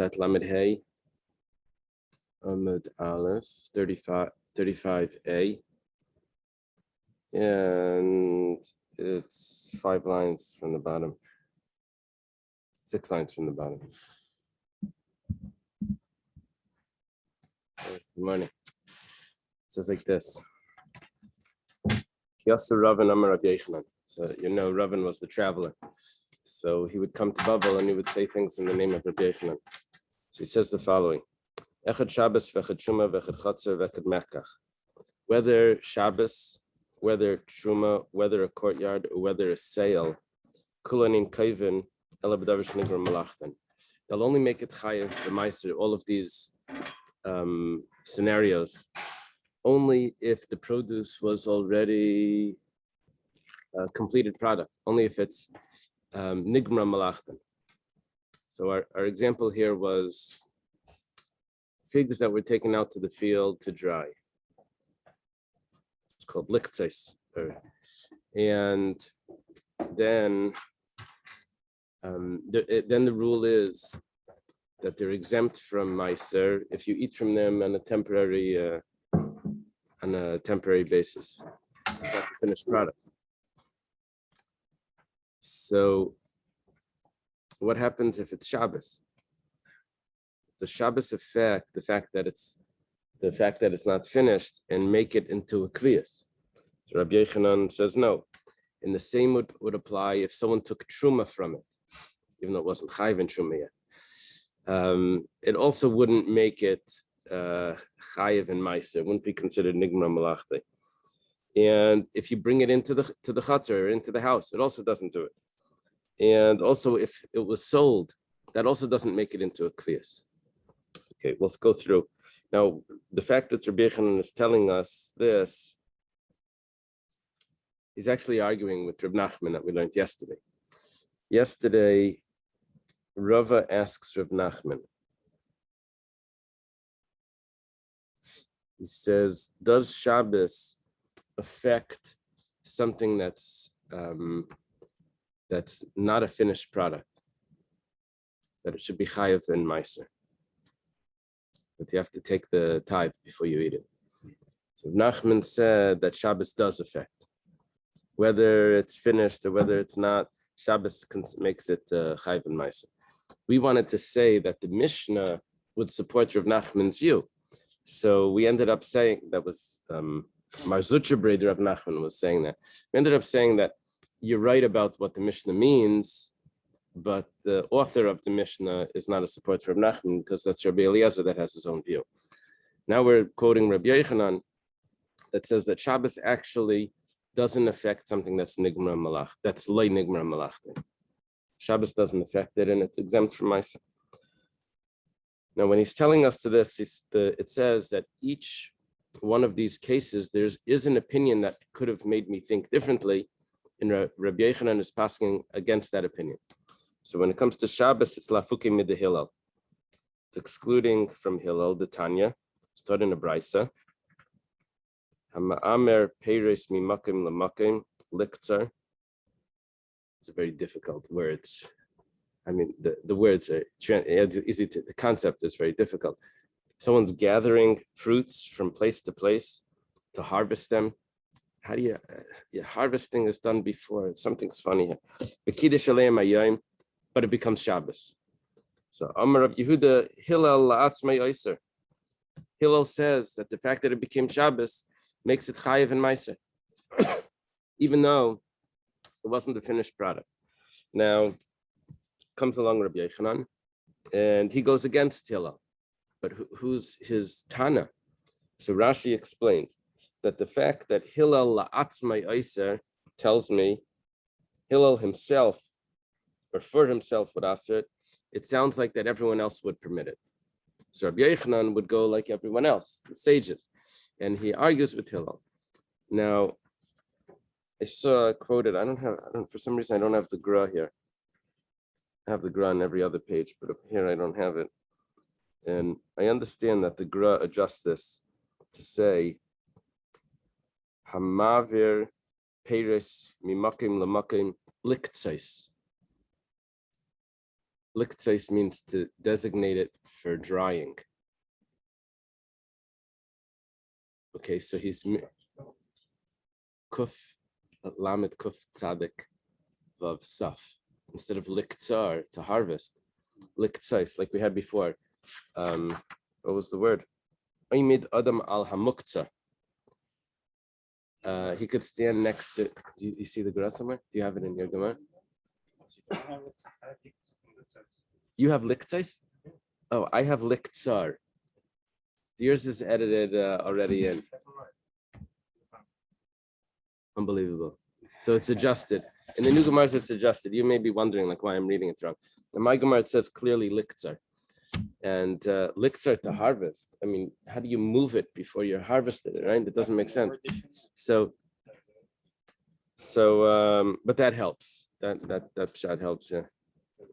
At Lamed Hey, Amud Aleph, 35a, and it's 5 lines from the bottom, 6 lines from the bottom. Good morning. It says like this. Yasser Ravin Amar Rabbi Yochanan. So Ravin was the traveler. So he would come to Babel and he would say things in the name of Rabbi Yochanan. So he says the following: Echad Shabbos, v'echad Truma, v'echad Chatzar, v'echad Mekach. Whether Shabbos, whether Truma, whether a courtyard, or whether a sale, Kulanin Kaivin, Ela B'davar Shenigra Malachtan. They'll only make it chayav the meiser. All of these scenarios, only if the produce was already a completed product. Only if it's Nigmra Malachtan. So our example here was figs that were taken out to the field to dry. It's called liktzeis. And then the rule is that they're exempt from meiser if you eat from them on a temporary basis. It's not a finished product. So what happens if it's Shabbos? The Shabbos effect, the fact that it's not finished, and make it into a kviyas. So Rabbi Yochanan says no. And the same would apply if someone took truma from it, even though it wasn't chayv in truma yet. It also wouldn't make it chayiv in meiser. It wouldn't be considered nigma malachti. And if you bring it into the chatzar, or into the house, it also doesn't do it. And also, if it was sold, that also doesn't make it into a kviyas. Okay, let's go through. Now, the fact that Rabbi Yochanan is telling us this, he's actually arguing with Reb Nachman that we learned yesterday. Yesterday, Rava asks Reb Nachman. He says, does Shabbos affect something that's not a finished product, that it should be chayav and meiser, that you have to take the tithe before you eat it? So Nachman said that Shabbos does affect, whether it's finished or whether it's not. Shabbos makes it chayav and meiser. We wanted to say that the Mishnah would support Rav Nachman's view, so we ended up saying that was Marzucha Breder Rav Nachman was saying that. We ended up saying that you're right about what the Mishnah means, but the author of the Mishnah is not a support for Rav Nachman, because that's Rabbi Eliezer that has his own view. Now we're quoting Rabbi Yochanan that says that Shabbos actually doesn't affect something that's nigmra malach, that's loy nigmra malachtin. Shabbos doesn't affect it, and it's exempt from meiser. Now, when he's telling us to this, it says that each one of these cases, there is an opinion that could have made me think differently, and Rabbi Yochanan is passing against that opinion. So when it comes to Shabbos, it's lafuke mid Hillel. It's excluding from Hillel the Tanya, started in a Beitza. Hama'amer peiros mimakim lamakim liktzer. It's a very difficult words. I mean, the words are easy to, the concept is very difficult. Someone's gathering fruits from place to place to harvest them. How do you, harvesting is done before, something's funny here. But it becomes Shabbos. So Amar Rav Yehuda Hillel la'atzmei oiser. Hillel says that the fact that it became Shabbos makes it chayiv and meiser, even though it wasn't the finished product. Now comes along Rabbi Yochanan, and he goes against Hillel. But who's his Tana? So Rashi explains that the fact that Hillel la'atzmai oiser tells me Hillel himself, or for himself, would aser it sounds like that everyone else would permit it. So Rabbi Yochanan would go like everyone else, the sages, and he argues with Hillel. Now, I saw quoted, for some reason, I don't have the gra here. I have the gra on every other page, but up here I don't have it. And I understand that the gra adjusts this to say, Hamavir peiros mimakim lamakim liktzeis. Liktzeis means to designate it for drying. Okay, so he's kuf lamed kuf tzadik vav saf. Instead of liktzar, to harvest, liktzeis, like we had before. What was the word? Oimid adam al hamuktzar. He could stand next to. Do you see the Gemara somewhere? Do you have it in your Gemara? You have liktzeis? Oh, I have liktzar. Yours is edited already in. Unbelievable. So it's adjusted. In the new Gemara, it's adjusted. You may be wondering like why I'm reading it wrong. In my Gemara, it says clearly liktzer. And liktzer to harvest. I mean, how do you move it before you're harvested, right? It doesn't make sense. So, but that helps. That shot helps, yeah.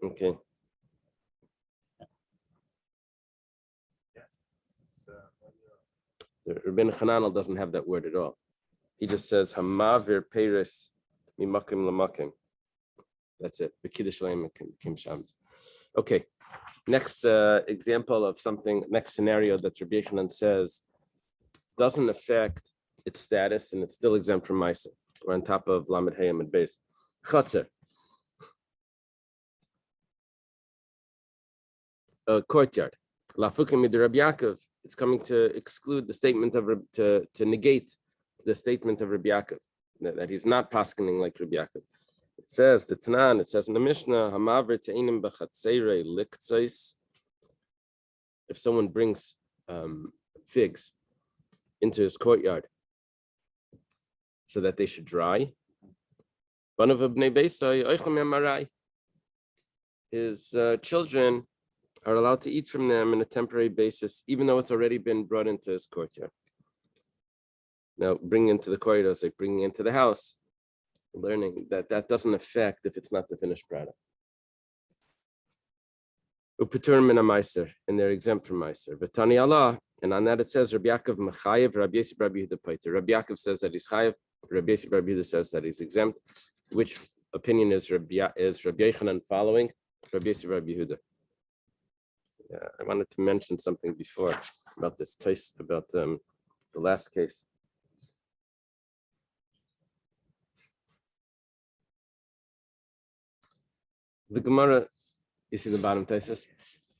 Okay. The Rabbeinu Chananel doesn't have that word at all. He just says Hamavir Peres Mimakim Lamakim. That's it. Okay. Next example of something. Next scenario that Rabbi Yochanan says doesn't affect its status and it's still exempt from Meiser. We're on top of Lamed Hayam and base. Chatzer. Courtyard. Lafukim mid Rabbi Yaakov. It's coming to exclude the statement of to negate the statement of Rabbi Yaakov that he's not paskening like Rabbi Yaakov. It says the Tanan. It says in the Mishnah, Hamaver teinim b'chatzerei liktzos. If someone brings figs into his courtyard so that they should dry, his children are allowed to eat from them on a temporary basis, even though it's already been brought into his courtyard. Now, bringing into the courtyard is like bringing into the house, learning that that doesn't affect if it's not the finished product. Upetur min meiser, and they're exempt from meiser. But Tani Allah, and on that it says Rabbi Yaakov mechayev, Rabbi Yosef Rabbi Yehuda paiter. Rabbi Yaakov says that he's chayev, Rabbi Yosef Rabbi Yehuda says that he's exempt. Which opinion is Rabbi Yochanan following? Rabbi Yosef Rabbi Yehuda. Yeah, I wanted to mention something before about this case, about the last case. The Gemara, you see the bottom thesis?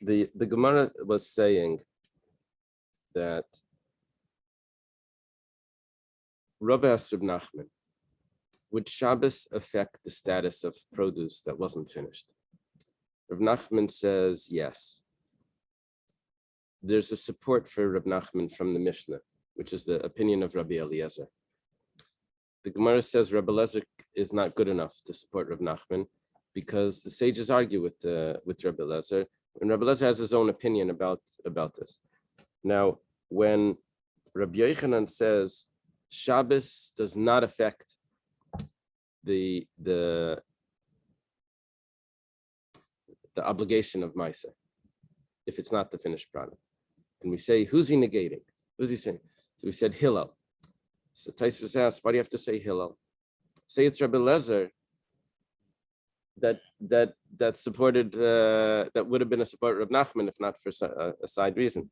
The Gemara was saying that Rabbi Asrib Nachman, would Shabbos affect the status of produce that wasn't finished? Rav Nachman says yes. There's a support for Rav Nachman from the Mishnah, which is the opinion of Rabbi Eliezer. The Gemara says Rabbi Eliezer is not good enough to support Rav Nachman because the sages argue with Rabbi Eliezer, and Rabbi Eliezer has his own opinion about this. Now, when Rabbi Yochanan says Shabbos does not affect the obligation of Meiser, if it's not the finished product. And we say, who's he negating? Who's he saying? So we said Hillel. So Taisvus asked, why do you have to say Hillel? Say it's Rabbi Eliezer that supported, that would have been a support of Nachman if not for a side reason.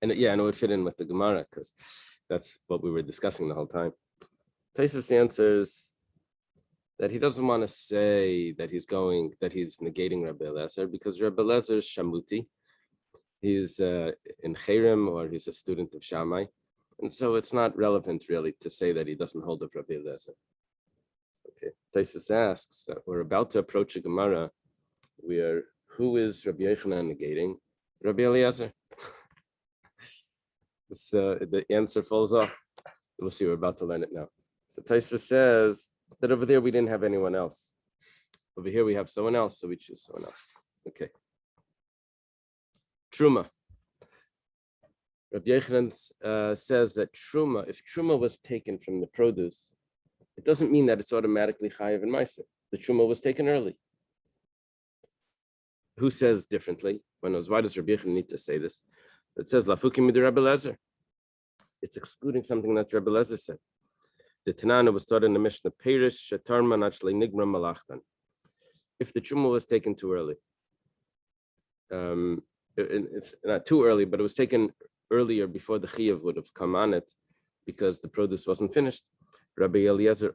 And yeah, and it would fit in with the Gemara because that's what we were discussing the whole time. Taisvus answers that he doesn't want to say that he's negating Rabbi Eliezer because Rabbi Eliezer is Shamuti. He's in Cherem or he's a student of Shammai. And so it's not relevant really to say that he doesn't hold of Rabbi Eliezer. Okay, Taisus asks that we're about to approach a Gemara where who is Rabbi Yochanan negating? Rabbi Eliezer. The answer falls off. We'll see, we're about to learn it now. So Taisus says that over there we didn't have anyone else. Over here we have someone else, so we choose someone else. Okay. Truma. Rabbi Yochanan says that Truma, if Truma was taken from the produce, it doesn't mean that it's automatically chayav and meiser. The Truma was taken early. Who says differently? Why does Rabbi Yochanan need to say this? It says Lafukim mid Rabbi Eliezer. It's excluding something that Rabbi Eliezer said. The Tanana was taught in the Mishnah, Perish Shatarma Nachle Nigra Malachtan. If the Truma was taken too early, it's not too early, but it was taken earlier before the Chiyuv would have come on it because the produce wasn't finished. Rabbi Eliezer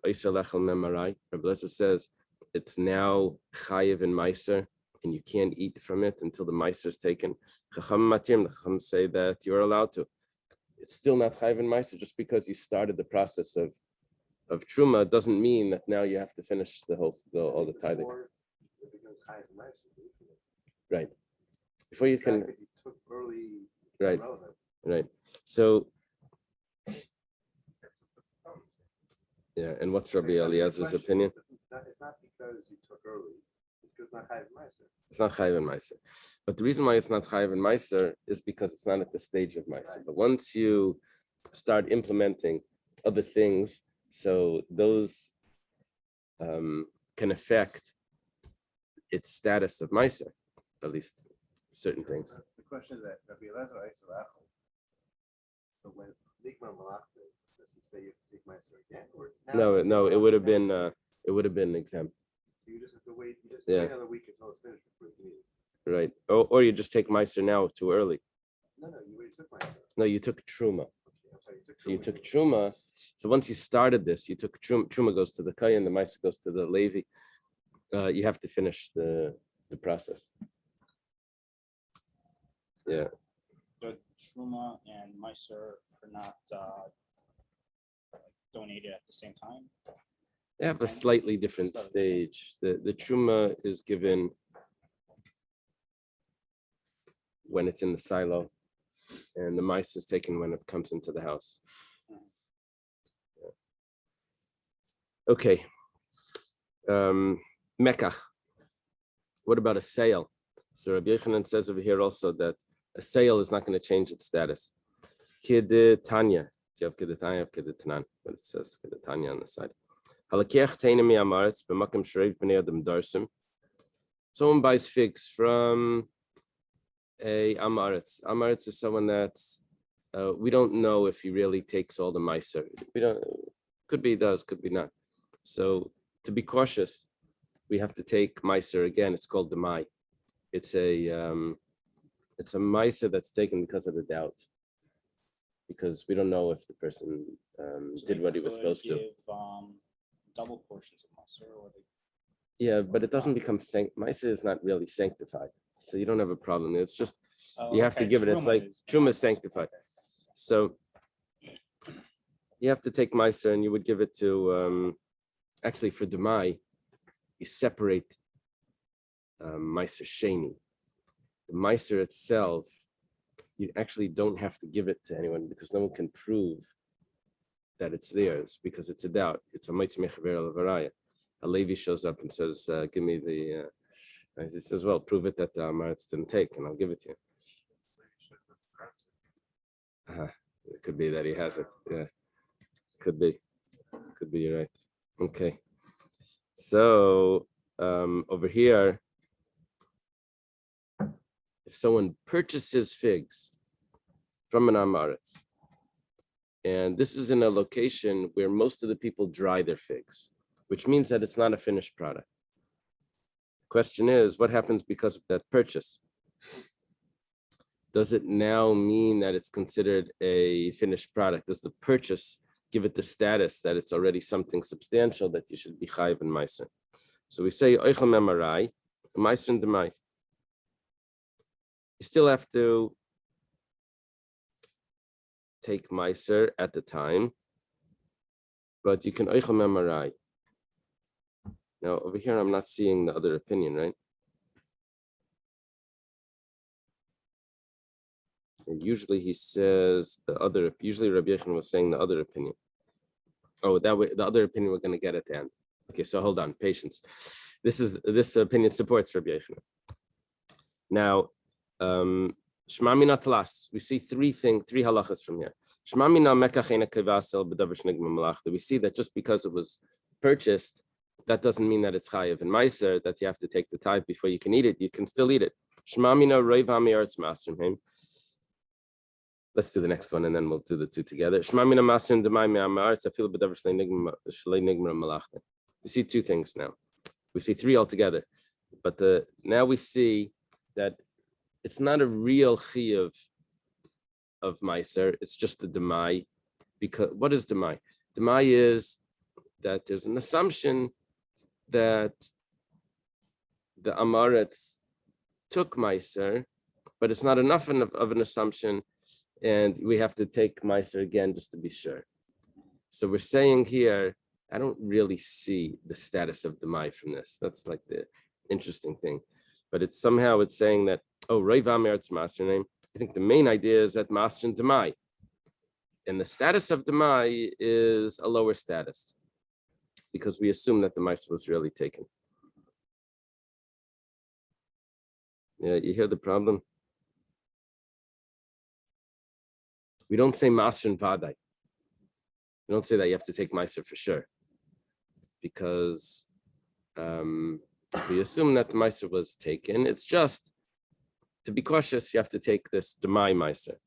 says it's now Chayiv and Meiser, and you can't eat from it until the Meiser is taken. Chacham Matir, the Chacham say that you're allowed to. It's still not Chayiv and Meiser just because you started the process of Truma doesn't mean that now you have to finish all the tithing. Right. Before you can. Right. Right. So. Yeah, and what's Rabbi Eliezer's opinion? It's not because you took early. It's because it's not Chayiv and Meiser. It's not Chayiv and Meiser. But the reason why it's not Chayiv and Meiser is because it's not at the stage of Meiser. Right. But once you start implementing other things, so those can affect its status of Meiser, at least certain things. The question is that Rabbi Eliezer so when Nigmar Malachta, does he say you have to take Meiser again? Or no, it would have been exempt. So you just have to wait. Wait another week until it's finished before you can eat it. Right. Or you just take Meiser now too early. No, you took Meiser. No, you took Truma. Okay, you took Truma. So once you started this, you took Truma. Truma goes to the Kayan, the Meiser goes to the Levi. You have to finish the process. Yeah. The Truma and Meiser are not donated at the same time? They have a slightly different stage. The Truma is given when it's in the silo, and the Meiser is taken when it comes into the house. Yeah. Okay. Mekach. What about a sale? So Rabbi Yochanan says over here also that a sale is not going to change its status. Kid Tanya. Do you have Kid Tanya? Kid Tanan, but it says Kid Tanya on the side. Someone buys figs from a Amaretz. Amaretz is someone that's we don't know if he really takes all the Meiser. We don't. Could be he does, could be not. So to be cautious, we have to take Meiser again. It's called the Mai. It's a Meiser that's taken because of the doubt, because we don't know if the person did what he was supposed to. Double portions of Meiser, or yeah, but it doesn't become Meiser is not really sanctified, so you don't have a problem. It's just you have to give it. It's like Truma is sanctified, so you have to take Meiser and you would give it to. Actually, for Demai, you separate Meiser Sheni. The Meiser itself, you actually don't have to give it to anyone because no one can prove that it's theirs because it's a doubt. It's a Meitzah Mechaber Levaraya. A Levi shows up and says, give me the, he says, well, prove it that the Amaretz didn't take and I'll give it to you. It could be that he has it. Yeah, could be, you're right. Okay. So over here, if someone purchases figs from an Amaretz, and this is in a location where most of the people dry their figs, which means that it's not a finished product. The question is, what happens because of that purchase? Does it now mean that it's considered a finished product? Does the purchase give it the status that it's already something substantial that you should be chayiv and meiser? So we say oichel memarai, meiser and demai. You still have to take meiser at the time, but you can oichel memarai. Now over here, I'm not seeing the other opinion, right? And usually he says the other. Usually Rabbi Yochanan was saying the other opinion. Oh, that way the other opinion we're going to get at the end. Okay, so hold on, patience. This opinion supports Rabbi Yochanan. Now, Shema mina talas. We see three halachas from here. Shema mina mekach eina kevasel b'davar shnigma malachta. We see that just because it was purchased, that doesn't mean that it's chayiv and meiser, that you have to take the tithe before you can eat it. You can still eat it. Shema mina roiv hamiaretz masrim him. let's do the next one and then we'll do the two together. We see two things now. We see three altogether, but now we see that it's not a real chiyuv of meiser. It's just the demai. Because what is demai? Demai is that there's an assumption that the amaretz took meiser, but it's not enough of an assumption, and we have to take meiser again just to be sure. So we're saying here, I don't really see the status of demai from this. That's like the interesting thing, but it's somehow it's saying that Reiv Ameretz master name. I think the main idea is that master and demai, and the status of demai is a lower status because we assume that the meiser was really taken. Yeah, you hear the problem? We don't say master and vadai. We don't say that you have to take meiser for sure, because we assume that the meiser was taken. It's just to be cautious. You have to take this demai meiser.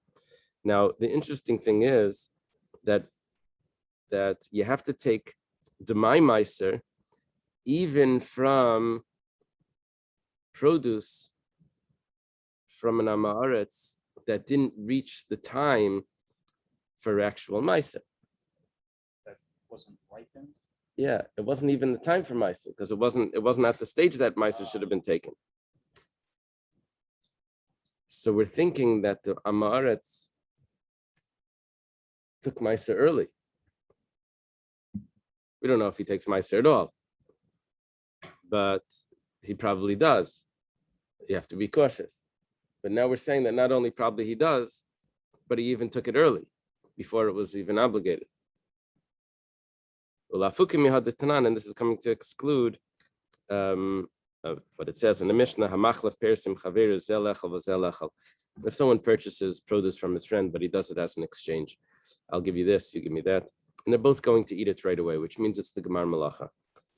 Now, the interesting thing is that you have to take demai meiser even from produce from an amaretz that didn't reach the time for actual meiser. That wasn't ripened. Yeah, it wasn't even the time for meiser because it wasn't at the stage that meiser should have been taken. So we're thinking that the amaretz took meiser early. We don't know if he takes meiser at all, but he probably does. You have to be cautious. But now we're saying that not only probably he does, but he even took it early before it was even obligated. And this is coming to exclude what it says in the Mishnah, if someone purchases produce from his friend, but he does it as an exchange, I'll give you this, you give me that, and they're both going to eat it right away, which means it's the Gemar Malacha.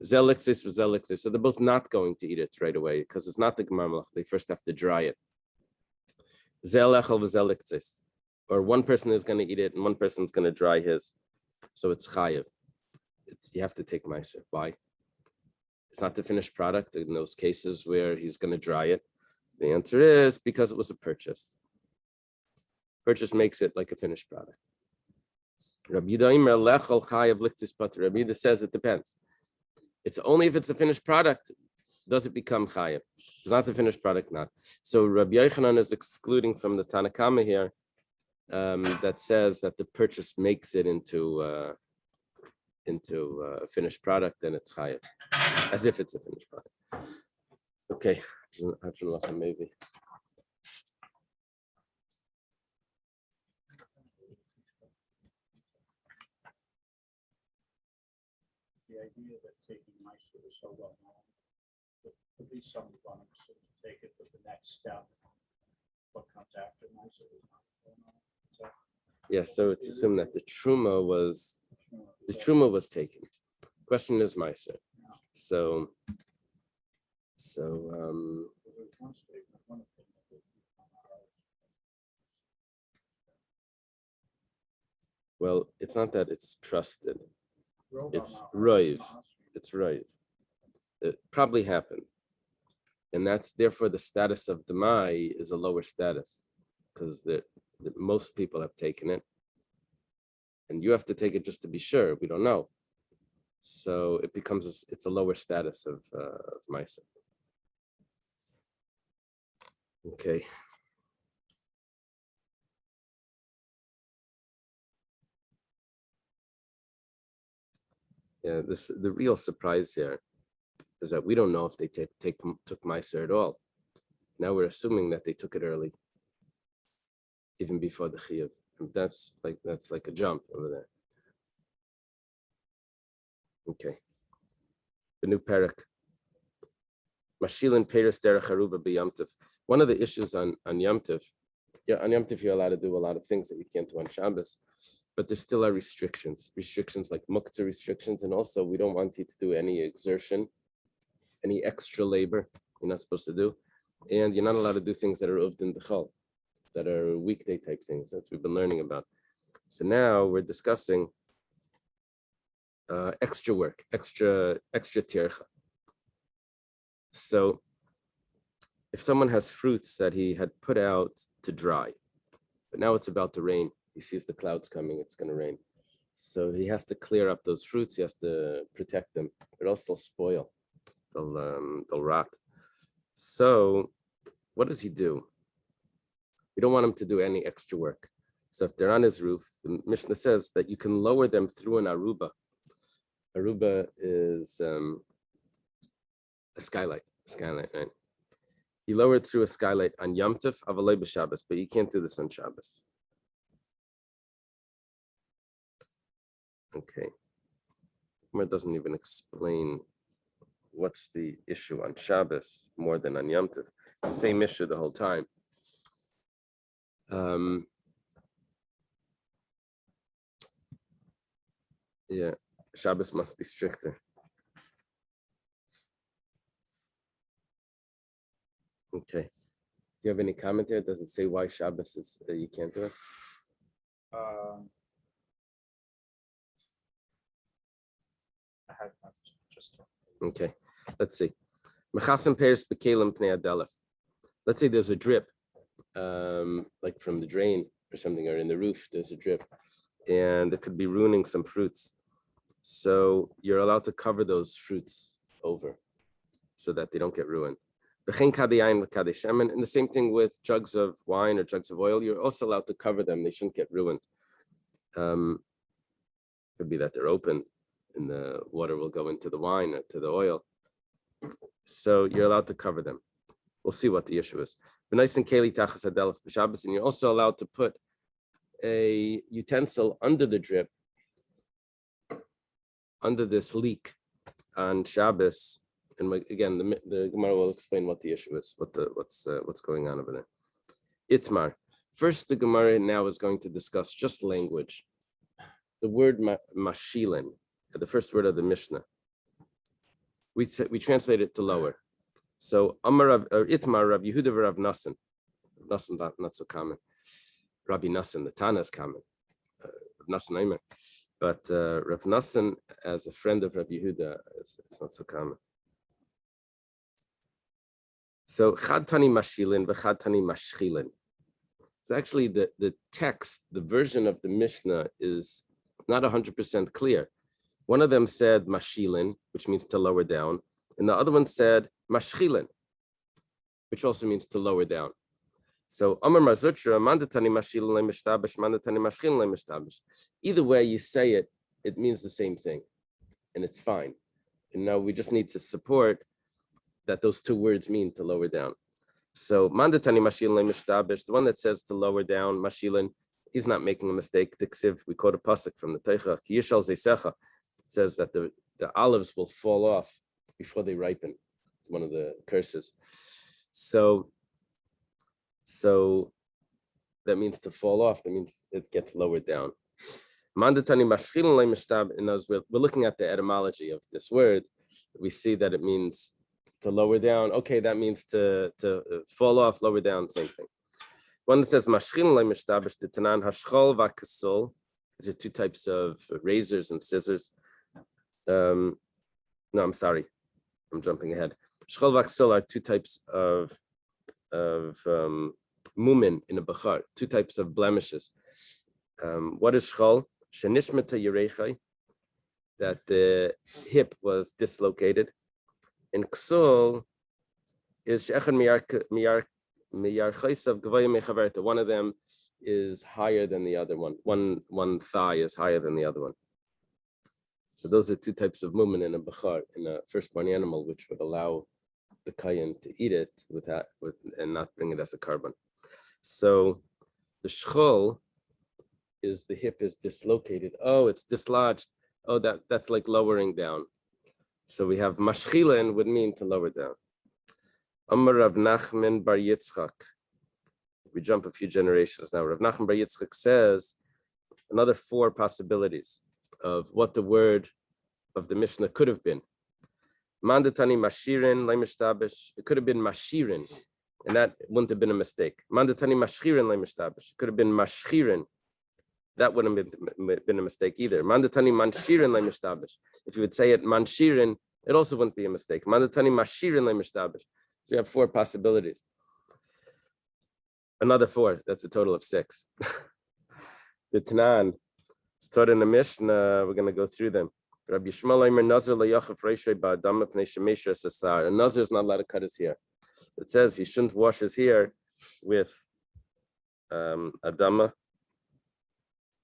So they're both not going to eat it right away because it's not the Gemar Malacha. They first have to dry it. Or one person is going to eat it and one person's going to dry his. So it's chayiv. You have to take meiser. Why? It's not the finished product in those cases where he's going to dry it. The answer is because it was a purchase. Purchase makes it like a finished product. Rabbi Yehuda says it depends. It's only if it's a finished product does it become chayiv. It's not the finished product, not. So Rabbi Yochanan is excluding from the Tanakama here that says that the purchase makes it into a finished product, and it's chayiv, as if it's a finished product. Okay, maybe. The idea that taking meiser is so well known, that at least some want to take it, but the next step, what comes after meiser is not well known. So, Yeah, so it's assumed that the truma was taken. Question is meiser. So well, it's not that it's trusted. It's roiv. It's roiv. It probably happened. And that's therefore the status of demai is a lower status because most people have taken it. And you have to take it just to be sure. We don't know. So it becomes, it's a lower status of meiser. Okay. Yeah, the real surprise here is that we don't know if they took meiser at all. Now we're assuming that they took it early, even before the chiyuv. That's like a jump over there. Okay. The new parak. Mashilin Peres derech haruba b'yamtiv. One of the issues on yamtiv, on yamtiv you're allowed to do a lot of things that you can't do on Shabbos, but there still are restrictions like muktzah restrictions, and also we don't want you to do any exertion, any extra labor you're not supposed to do, and you're not allowed to do things that are uvd in the chol. that are weekday type things that we've been learning about. So now we're discussing extra work, extra tircha. So if someone has fruits that he had put out to dry, but now it's about to rain, he sees the clouds coming, it's going to rain. So he has to clear up those fruits, he has to protect them, but also spoil, they'll rot. So what does he do? We don't want him to do any extra work. So if they're on his roof, the Mishnah says that you can lower them through an aruba. Aruba is a skylight, right? You lower it through a skylight on Yom Tov, Avalei b'Shabbos, but you can't do this on Shabbos. Okay. It doesn't even explain what's the issue on Shabbos more than on Yom Tov. It's the same issue the whole time. Yeah, Shabbos must be stricter. Okay. Do you have any comment there? Does it say why Shabbos is you can't do it? I had just. Okay. Let's see. Mechasim pears bekelim pnei adelef. Let's say there's a drip, like from the drain or something, or in the roof, there's a drip, and it could be ruining some fruits. So you're allowed to cover those fruits over so that they don't get ruined. And the same thing with jugs of wine or jugs of oil, you're also allowed to cover them. They shouldn't get ruined. Could be that they're open and the water will go into the wine or to the oil. So you're allowed to cover them. We'll see what the issue is. And you're also allowed to put a utensil under the drip, under this leak on Shabbos. And again, the Gemara will explain what the issue is, what's going on over there. Itmar. First, the Gemara now is going to discuss just language. The word mashilin, the first word of the Mishnah. We translate it to lower. So Amar or Itmar Rav Yehuda Rav Nassan. Nassan not so common. Rabbi Nassan, the Tana is common. Rav Nassan Aimer. But Rav Nassan, as a friend of Rabbi Yehuda, it's not so common. So Chad Tani Mashilin v'Chad Tani Mashchilin. It's actually the text, the version of the Mishnah is not 100% clear. One of them said Mashilin, which means to lower down, and the other one said Mashchilin, which also means to lower down. So Amar Marzutra, Mandatani Mashilin le'mishtabish, Mandatani Mashchilin le'mishtabish. Either way you say it, it means the same thing, and it's fine. And now we just need to support that those two words mean to lower down. So Mandatani Mashilin le'mishtabish, the one that says to lower down, Mashilin, he's not making a mistake. Tiksiv, we quote a pasuk from the Teicha, Ki yishal zeisecha. It says that the olives will fall off before they ripen. It's one of the curses. So that means to fall off. That means it gets lowered down. Mandatani mashchilin le'mishtab. And as we're looking at the etymology of this word, we see that it means to lower down. Okay, that means to fall off, lower down, same thing. One that says mashchilin le'mishtab is the tanan hashchol v'kasol. These are two types of razors and scissors. No, I'm sorry, I'm jumping ahead. Shchol v'kasol are two types of mumin in a bachar, two types of blemishes. What is shchol? Shenishmeta yerechai, that the hip was dislocated. And ksol is she'echad miyar chaysav gvayim mechaverta. One of them is higher than the other one. One thigh is higher than the other one. So those are two types of mumin in a bachar, in a firstborn animal, which would allow the kayan to eat it and not bring it as a carbon. So the shchol is the hip is dislocated. Oh, it's dislodged. Oh, that's like lowering down. So we have mashchilin would mean to lower down. Amar Rav Nachman bar Yitzchak. We jump a few generations now. Rav Nachman bar Yitzchak says another four possibilities of what the word of the Mishnah could have been. Mandatani mashirin le'mishtabish. It could have been mashirin, And that wouldn't have been a mistake. Mandatani mashchirin le mishtabish. Could have been mashchirin. That wouldn't have been a mistake either. Mandatani manshirin le mishtabish. If you would say it manshirin, it also wouldn't be a mistake. Mandatani mashirin le mishtabish. So you have 4 possibilities. Another 4. That's a total of 6. The Tanan. It's taught in the Mishnah. We're going to go through them. Rabbi Yishmael Eimer Nazir le'yachaf reishei ba'adam pnei shemeisher sasar. A Nazir is not allowed to cut his hair. It says he shouldn't wash his hair with adama,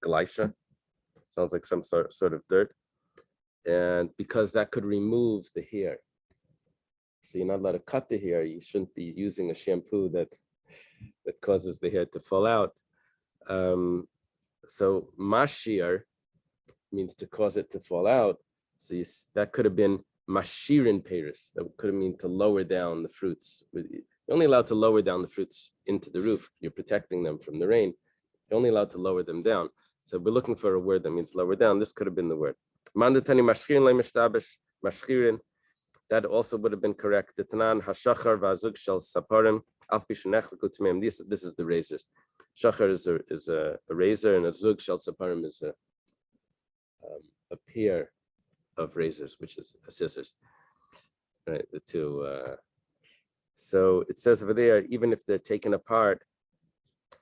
gleisha. Sounds like some sort of dirt, and because that could remove the hair. So you're not allowed to cut the hair. You shouldn't be using a shampoo that causes the hair to fall out. So mashir means to cause it to fall out. So that could have been mashirin peiros. That could have mean to lower down the fruits. You're only allowed to lower down the fruits into the roof. You're protecting them from the rain. You're only allowed to lower them down. So we're looking for a word that means lower down. This could have been the word. Mandatani mashchirin le mishtabish, mashchirin. That also would have been correct. Titanan hashachar v'azug shel saparim alf bishnechliku tmeim. This is the razors. Shachar is a razor, and a zug shel saparim is a pair of razors, which is a scissors. Right, the two. So it says over there, even if they're taken apart,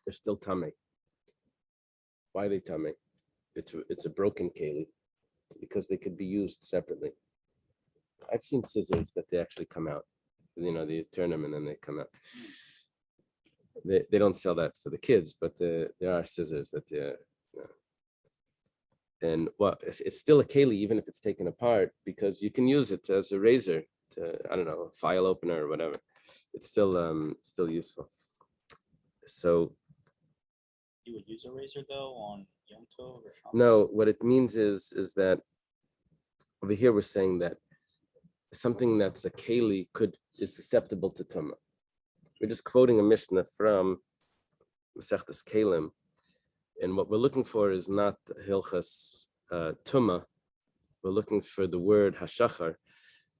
they're still tummy. Why are they tummy? It's a broken keli, because they could be used separately. I've seen scissors that they actually come out. You turn them and then they come out. They don't sell that for the kids, but there are scissors that and it's still a keli even if it's taken apart, because you can use it as a razor to, I don't know, a file opener or whatever. It's still useful. So you would use a razor though on Yom Tov or something? No, what it means is that over here we're saying that something that's a keli is susceptible to tumah. We're just quoting a Mishnah from Masechtas Kelim, and what we're looking for is not Hilchas Tumah. We're looking for the word hashachar,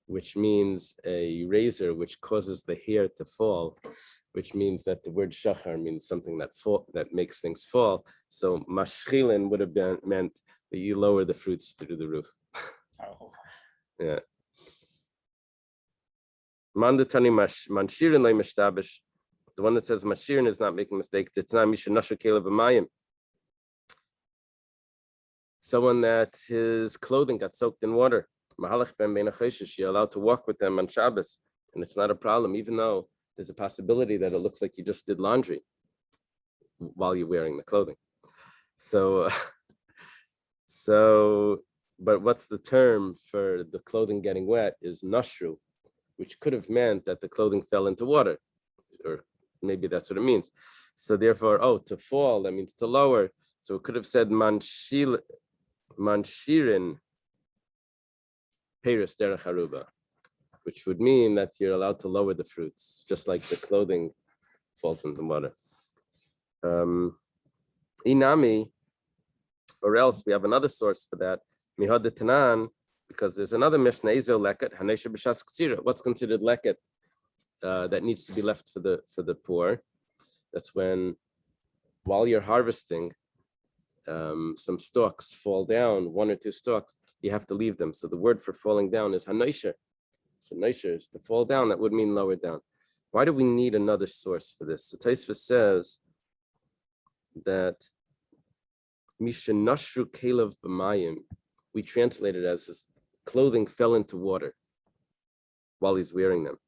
which means a razor which causes the hair to fall, which means that the word shachar means something that makes things fall. So mashchilin would have meant that you lower the fruits through the roof. Oh. Yeah. Mandatani manshirin le mishtabish. The one that says mashirin is not making a mistake. Someone that his clothing got soaked in water. You're allowed to walk with them on Shabbos, and it's not a problem, even though there's a possibility that it looks like you just did laundry while you're wearing the clothing. So, but what's the term for the clothing getting wet is nashru, which could have meant that the clothing fell into water, or maybe that's what it means. So therefore, to fall, that means to lower. So it could have said manshirin peiros derech haruba, which would mean that you're allowed to lower the fruits, just like the clothing falls in the water. Inami, or else we have another source for that. Mihad Tanan, because there's another Mishnah, Ezel leket hanesha b'shas ktsira. What's considered leket that needs to be left for the poor? That's when, while you're harvesting, some stalks fall down, 1 or 2 stalks, you have to leave them. So the word for falling down is hanesha. So neisher is to fall down. That would mean lower down. Why do we need another source for this? So Tosfos says that mishenashru kelev b'mayim, we translate it as his clothing fell into water while he's wearing them.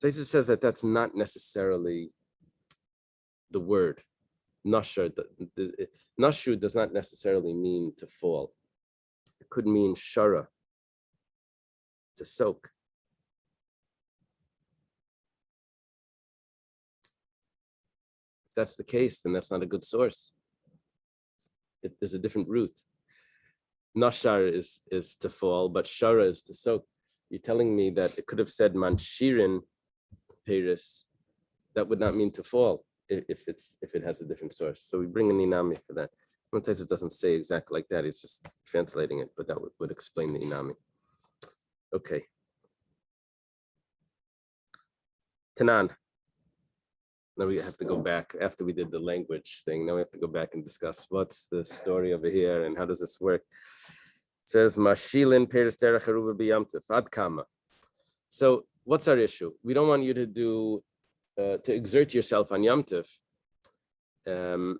Tosfos says that that's not necessarily the word. Nashru does not necessarily mean to fall. It could mean shara, to soak. If that's the case, then that's not a good source. There's a different root. Nashar is to fall, but shara is to soak. You're telling me that it could have said manshirin peiros. That would not mean to fall if it has a different source. So we bring an inami for that. Sometimes it doesn't say exactly like that. He's just translating it, but that would explain the inami. Okay. Tanan. Now we have to go back after we did the language thing. Now we have to go back and discuss what's the story over here and how does this work. It says Mashilin Peres Terach Haruba B'Yamtiv Ad Kama. So what's our issue? We don't want you to do to exert yourself on Yom Tov, to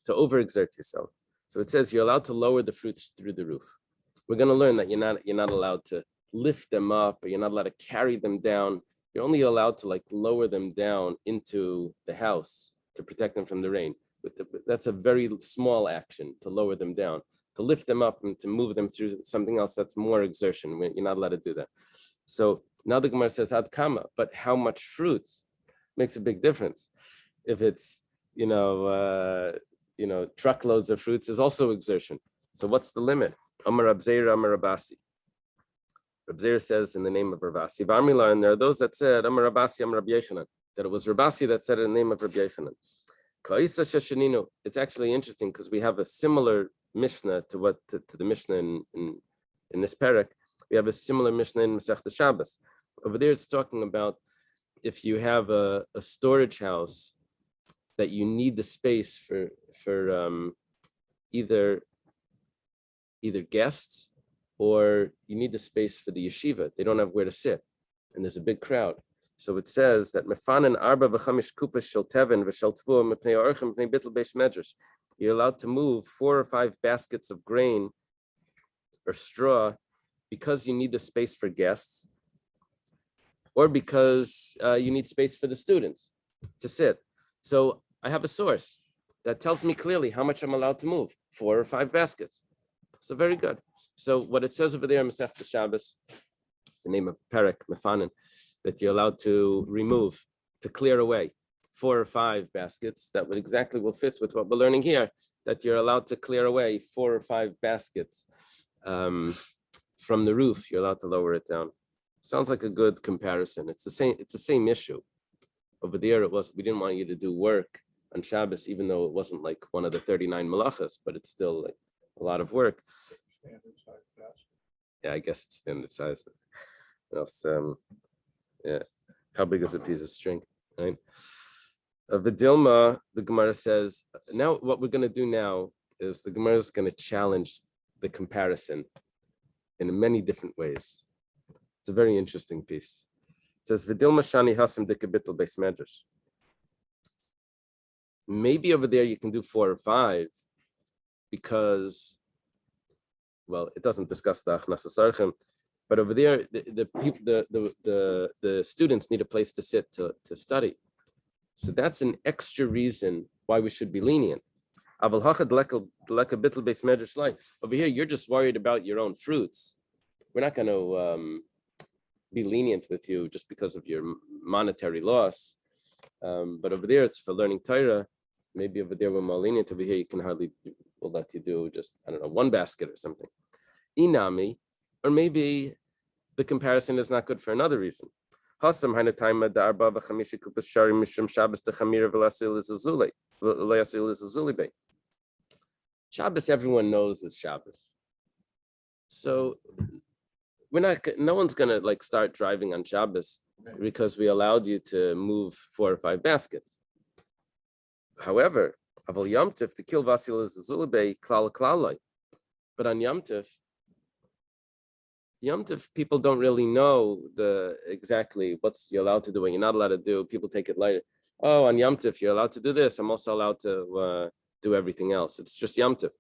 overexert yourself. So it says you're allowed to lower the fruits through the roof. We're going to learn that you're not allowed to lift them up, or you're not allowed to carry them down. You're only allowed to like lower them down into the house to protect them from the rain. That's a very small action, to lower them down. To lift them up and to move them through something else, that's more exertion. You're not allowed to do that. So now the Gemara says ad kama, but how much fruit makes a big difference. If it's truckloads of fruits is also exertion. So what's the limit? Amar Rab Zeir, Amar Rabasi. Rab Zeir says in the name of Rabasi. Varmila, and there are those that said Amar Rabasi, Amar Rabbi Yechanan, that it was Rabasi that said it in the name of Rabbi Yechanan. Ka'isa Sheshaninu. It's actually interesting because we have a similar Mishnah to the Mishnah in this parak. We have a similar Mishnah in Masechta Shabbos. Over there, it's talking about if you have a storage house that you need the space for either guests, or you need the space for the yeshiva. They don't have where to sit, and there's a big crowd. So it says that mefanen arba v'chamish kupas shel teven v'shel tvua mepnei orchim mepnei bittul beish medrash. You're allowed to move 4 or 5 baskets of grain or straw because you need the space for guests, or because you need space for the students to sit. So I have a source that tells me clearly how much I'm allowed to move, 4 or 5 baskets. So very good. So what it says over there in Masechta Shabbos, the name of Perek Mefanen, that you're allowed to remove, to clear away 4 or 5 baskets that will fit with what we're learning here, that you're allowed to clear away 4 or 5 baskets from the roof. You're allowed to lower it down. Sounds like a good comparison. It's the same issue. Over there, we didn't want you to do work on Shabbos, even though it wasn't like one of the 39 malachas, but it's still like a lot of work. Standard size basket. Yeah, I guess it's standard size. What else? Yeah. How big is a piece of string? Right. Vidilma, the Gemara says, now what we're going to do now is the Gemara is going to challenge the comparison in many different ways. It's a very interesting piece. It says, Vidilma Shani Hasim de Kabitul Beis Medrash. Maybe over there you can do 4 or 5 because, well, it doesn't discuss the Achnas Sarchim, but over there the students need a place to sit to study. So that's an extra reason why we should be lenient. Over here, you're just worried about your own fruits. We're not going to be lenient with you just because of your monetary loss. But over there, it's for learning Torah. Maybe over there we're more lenient. Over here, we'll let you do just, 1 basket or something. Inami, or maybe the comparison is not good for another reason. Shabbos, everyone knows is Shabbos. So no one's gonna like start driving on Shabbos because we allowed you to move 4 or 5 baskets. However, Aval Yom Tov to kill Vasil is Zulibei klal klalai. But on Yom Tov, people don't really know exactly what's you're allowed to do and you're not allowed to do. People take it lighter. Oh, on Yom Tov, you're allowed to do this. I'm also allowed to do everything else. It's just Yom Tov,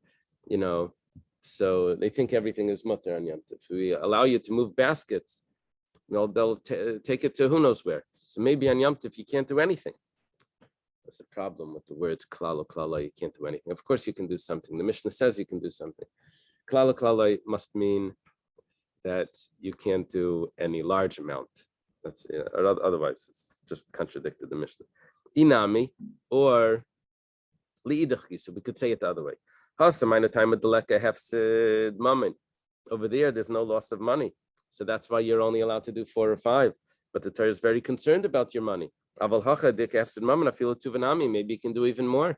So they think everything is mutter on Yom Tov. We allow you to move baskets. They'll take it to who knows where. So maybe on Yom Tov, you can't do anything. That's the problem with the words klal klala. You can't do anything. Of course, you can do something. The Mishnah says you can do something. Klal klala must mean that you can't do any large amount. That's otherwise it's just contradicted the Mishnah. Inami or liidachki. So we could say it the other way. Over there's no loss of money. So that's why you're only allowed to do 4 or 5. But the Torah is very concerned about your money. Maybe you can do even more.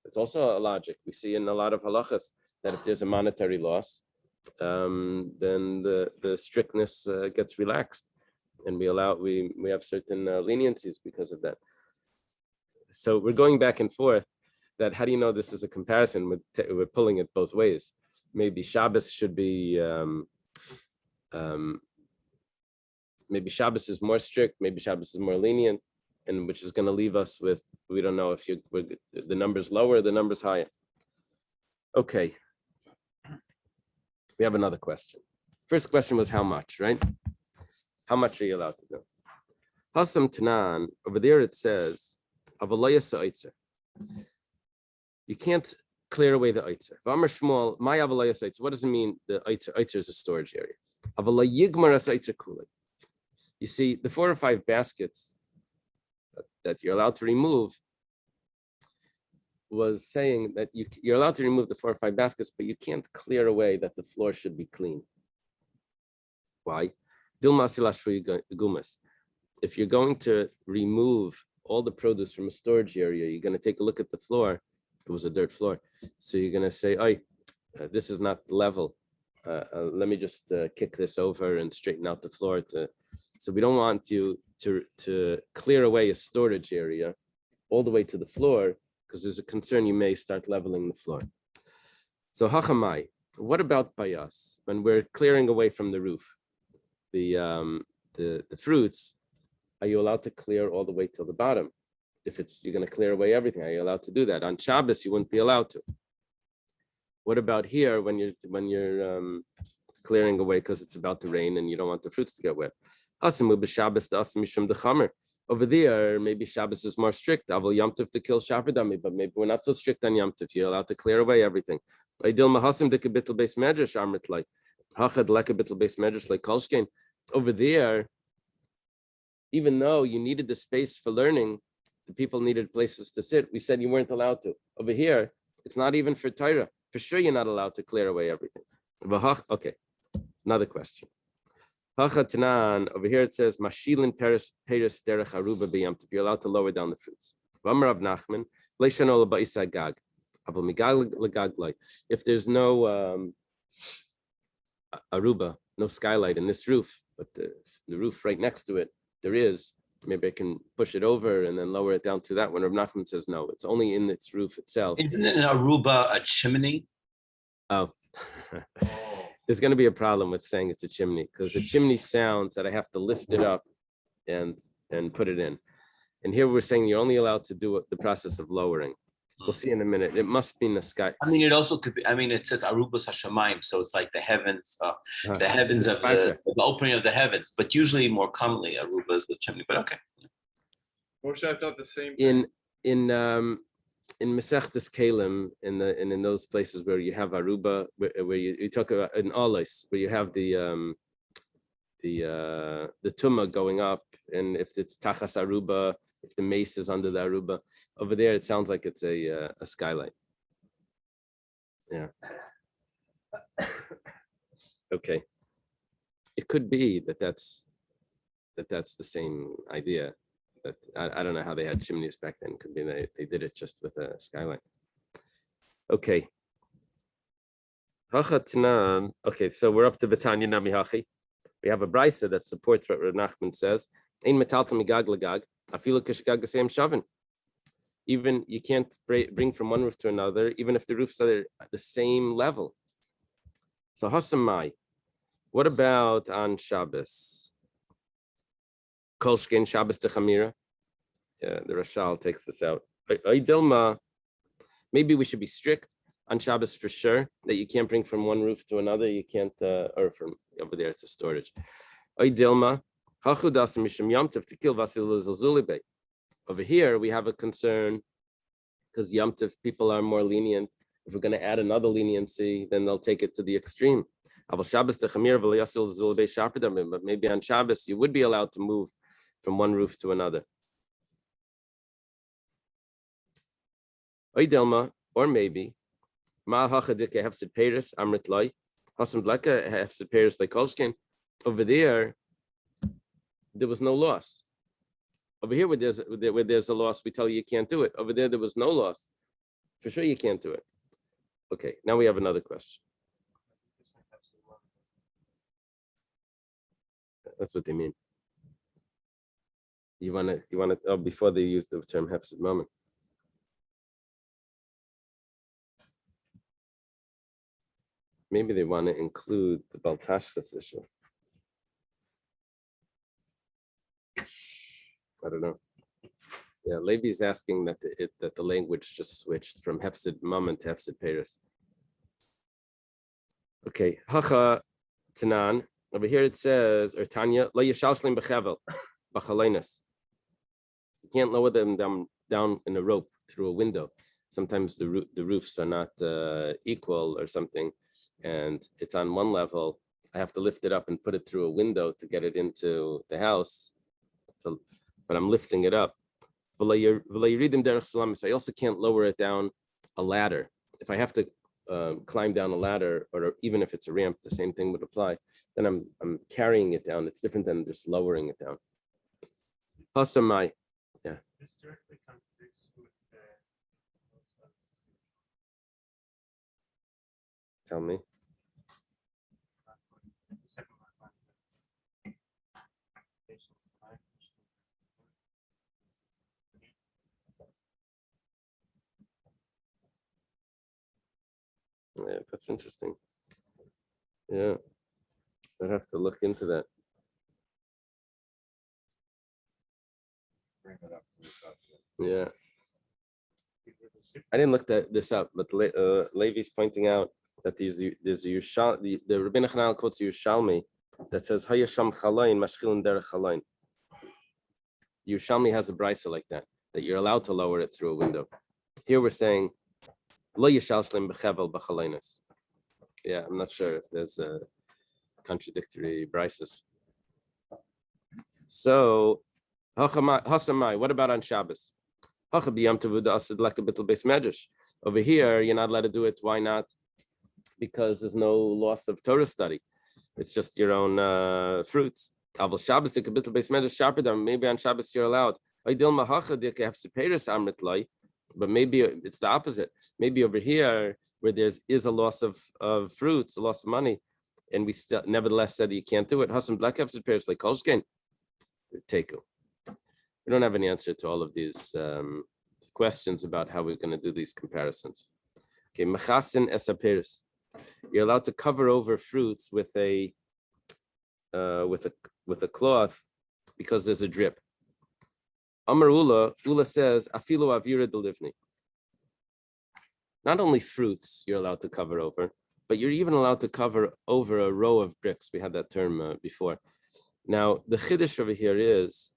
It's also a logic. We see in a lot of halachas that if there's a monetary loss, then the strictness gets relaxed, and we have certain leniencies because of that. So we're going back and forth. That how do you know this is a comparison? We're pulling it both ways. Maybe Shabbos should be. Maybe Shabbos is more strict. Maybe Shabbos is more lenient, and which is going to leave us with we don't know if the numbers lower, the numbers higher. Okay. We have another question. First question was how much, right? How much are you allowed to do? Hasam Tanan, over there it says, you can't clear away the Eitzer. V'amar Shmuel, my Avalayas Eitzer. What does it mean? The Eitzer is a storage area. You see, the 4 or 5 baskets that you're allowed to remove was saying that you're allowed to remove the 4 or 5 baskets, but you can't clear away that the floor should be clean. Why? If you're going to remove all the produce from a storage area, you're going to take a look at the floor. It was a dirt floor. So you're going to say, this is not level. Let me just kick this over and straighten out the floor. So we don't want you to clear away a storage area all the way to the floor, because there's a concern you may start leveling the floor. So hachamai, what about by us when we're clearing away from the roof the fruits? Are you allowed to clear all the way till the bottom? If you're going to clear away everything, are you allowed to do that? On Shabbos, you wouldn't be allowed to. What about here when you're clearing away because it's about to rain and you don't want the fruits to get wet? Over there, maybe Shabbos is more strict. Aval Yom Tov to kill Shafardami, but maybe we're not so strict on Yom Tov. You're allowed to clear away everything. Over there, even though you needed the space for learning, the people needed places to sit. We said you weren't allowed to. Over here, it's not even for Torah. For sure, you're not allowed to clear away everything. Okay, another question. Over here it says, Mashilin Peres Derech Aruba B'Yam Tov. You're allowed to lower down the fruits. If there's no aruba, no skylight in this roof, but the roof right next to it, there is. Maybe I can push it over and then lower it down to that one. Rav Nachman says no, it's only in its roof itself. Isn't an aruba a chimney? Oh. There's going to be a problem with saying it's a chimney, because a chimney sounds that I have to lift it up and put it in. And here we're saying you're only allowed to do the process of lowering. We'll see in a minute. It must be in the sky. I mean, it also could be. I mean, it says Arubas Hashamayim, so it's like the heavens, the heavens of the opening of the heavens. But usually, more commonly, Aruba is the chimney. But okay. Moshe, I thought the same thing. In Masechtas Kalim, in those places where you have Aruba, where you talk about in Olis, where you have the Tumah going up, and if it's Tachas Aruba, if the mace is under the Aruba, over there it sounds like it's a skylight. Yeah. Okay. It could be that's the same idea. But I don't know how they had chimneys back then. Could be they did it just with a skylight. Okay. Okay, so we're up to V'tanya Nami Hachi. We have a brisa that supports what Rav Nachman says. Ein metalta migag lagag, afilu kishgag g'seim shavin. Even you can't bring from one roof to another, even if the roofs are at the same level. So hasamai, what about on Shabbos? Kolshkin Shabbos Techamira. Yeah, the Rashal takes this out. Dilma, maybe we should be strict on Shabbos for sure, that you can't bring from one roof to another. You can't, or from over there, it's a storage. Dilma, over here, we have a concern because Yom Tov people are more lenient. If we're going to add another leniency, then they'll take it to the extreme. But maybe on Shabbos, you would be allowed to move from one roof to another. Or maybe over there was no loss. Over here, where there's a loss, we tell you can't do it. Over there was no loss. For sure, you can't do it. Okay, now we have another question. That's what they mean. You want to, before they use the term hefsid moment. maybe they want to include the Baltashkas issue. I don't know. Yeah, Levi's asking that the language just switched from Hefsid Mammon to Hefsid Paris. Okay, Hacha Tanan. Over here it says, or Tanya, Lo Yishalshlim Bechevel, Bachalenis. You can't lower them down in a rope through a window. Sometimes the roofs are not equal or something, and it's on one level. I have to lift it up and put it through a window to get it into the house. So, but I'm lifting it up. I also can't lower it down a ladder. If I have to climb down a ladder, or even if it's a ramp, the same thing would apply. Then I'm carrying it down. It's different than just lowering it down. Hasamai, yeah. This directly contradicts with Tell me. the second line. Yeah, that's interesting. Yeah, I'd have to look into that. Bring it up to the subject. Yeah, I didn't look this up, but Levi's pointing out that there's a the Rabbeinu Chananel quotes Yerushalmi that says Hayasham Chalain Mashchilin Derech Chalain. Yerushalmi has a brisa like that you're allowed to lower it through a window. Here we're saying Lo Yishalshlim Bechevel B'Chalainis. Yeah, I'm not sure if there's contradictory brises. So Hasamai, what about on Shabbos? Over here, you're not allowed to do it. Why not? Because there's no loss of Torah study. It's just your own fruits. Maybe on Shabbos you're allowed. But maybe it's the opposite. Maybe over here, where there is a loss of fruits, a loss of money, and we still nevertheless said that you can't do it. Hasam black episode pairs like Kolshkin. Take it. We don't have any answer to all of these questions about how we're going to do these comparisons. Okay, mechasin esaperis. You're allowed to cover over fruits with a cloth because there's a drip. Amar Ula says afilu avira delivni. Not only fruits you're allowed to cover over, but you're even allowed to cover over a row of bricks. We had that term before. Now the chiddush over here is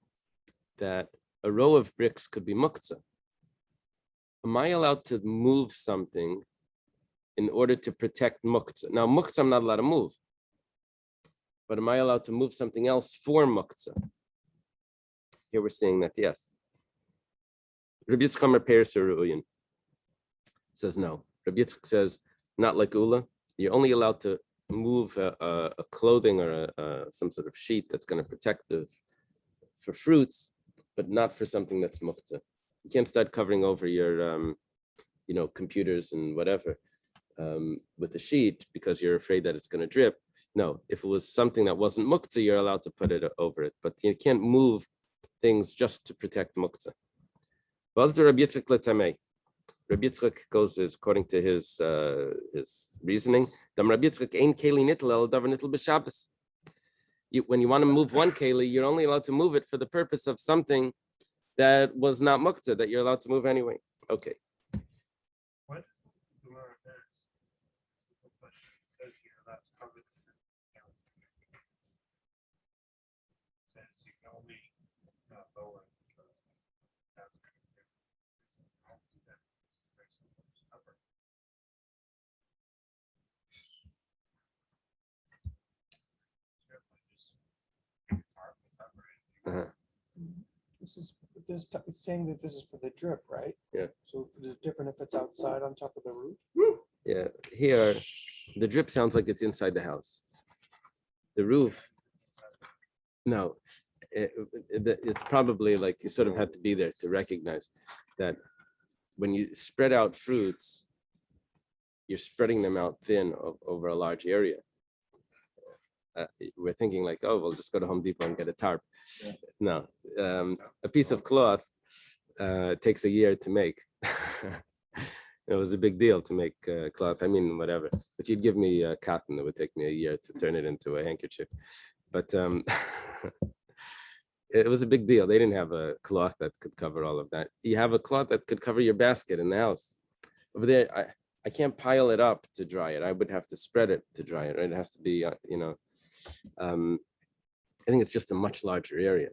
that a row of bricks could be muktzah. Am I allowed to move something in order to protect muktzah? Now, muktzah I'm not allowed to move, but am I allowed to move something else for muktzah? Here we're saying that yes. Rabbi Yitzchak Peres Ru'uyin says no. Rabbi Yitzchak says not like Ula. You're only allowed to move a clothing or some sort of sheet that's going to protect for fruits, but not for something that's muktzah. You can't start covering over your, computers and whatever with a sheet because you're afraid that it's going to drip. No, if it was something that wasn't muktzah, you're allowed to put it over it, but you can't move things just to protect muktzah. Rabbi Yitzchak goes according to his reasoning. When you want to move one keli, you're only allowed to move it for the purpose of something that was not muktzah, that you're allowed to move anyway. Okay. What Gemara says here, that's covered. Says you can only lower It's saying that this is for the drip, right? Yeah. So it's different if it's outside on top of the roof. Yeah. Here, the drip sounds like it's inside the house. The roof, no. It's probably like you sort of had to be there to recognize that when you spread out fruits, you're spreading them out thin over a large area. We're thinking like, oh, we'll just go to Home Depot and get a tarp. Yeah. No, a piece of cloth takes a year to make. It was a big deal to make cloth. I mean, whatever. But you'd give me cotton. It would take me a year to turn it into a handkerchief. But it was a big deal. They didn't have a cloth that could cover all of that. You have a cloth that could cover your basket in the house. Over there, I can't pile it up to dry it. I would have to spread it to dry it. Right? It has to be, I think it's just a much larger area.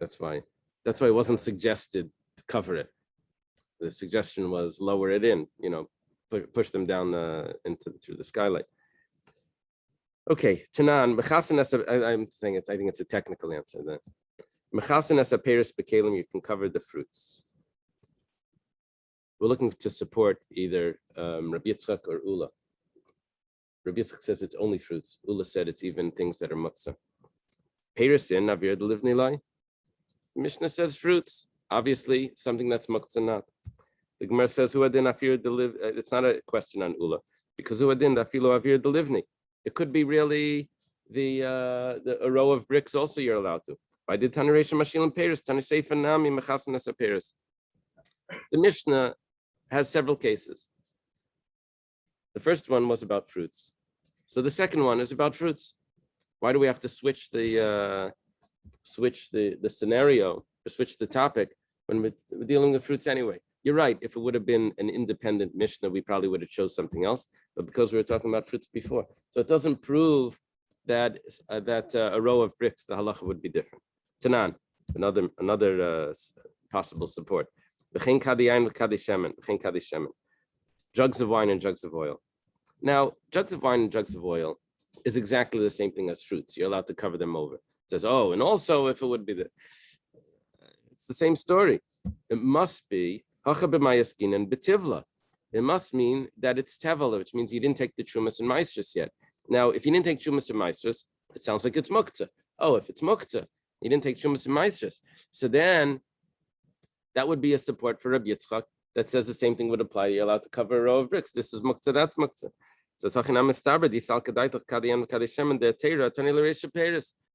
That's why it wasn't suggested to cover it. The suggestion was lower it in, push them down through the skylight. Okay, Tanan, I'm saying I think it's a technical answer. That Mechasin as a peris bekalim, you can cover the fruits. We're looking to support either Rabbi Yitzchak or Ula. Rabbi Yitzchak says it's only fruits. Ula said it's even things that are muktzah. Peris in Avir Delivni Lai. Mishnah says fruits. Obviously, something that's muktzah not. The Gemara says who adin Afir Deliv. It's not a question on Ula because who adin Afilo Avir Delivni. It could be really a row of bricks. Also, you're allowed to. I did Tanaresha Mashilim Peris, Taniseifa Nami Mechasan Esa Peris. The Mishnah has several cases. The first one was about fruits. So the second one is about fruits. Why do we have to switch the scenario or switch the topic when we're dealing with fruits anyway? You're right. If it would have been an independent Mishnah, we probably would have chose something else. But because we were talking about fruits before, so it doesn't prove that a row of bricks, the halacha would be different. Tanan, another possible support. Jugs of wine and jugs of oil. Now, jugs of wine and jugs of oil is exactly the same thing as fruits. You're allowed to cover them over. It says, oh, and also if it would be it's the same story. It must be hacha b'mayaskin and betivla. It must mean that it's tevala, which means you didn't take the trumas and maestras yet. Now, if you didn't take trumas and maestras, it sounds like it's muktzah. Oh, if it's muktzah, you didn't take trumas and maestras. So then that would be a support for Rabbi Yitzchak that says the same thing would apply. You're allowed to cover a row of bricks. This is muktzah, that's muktzah. So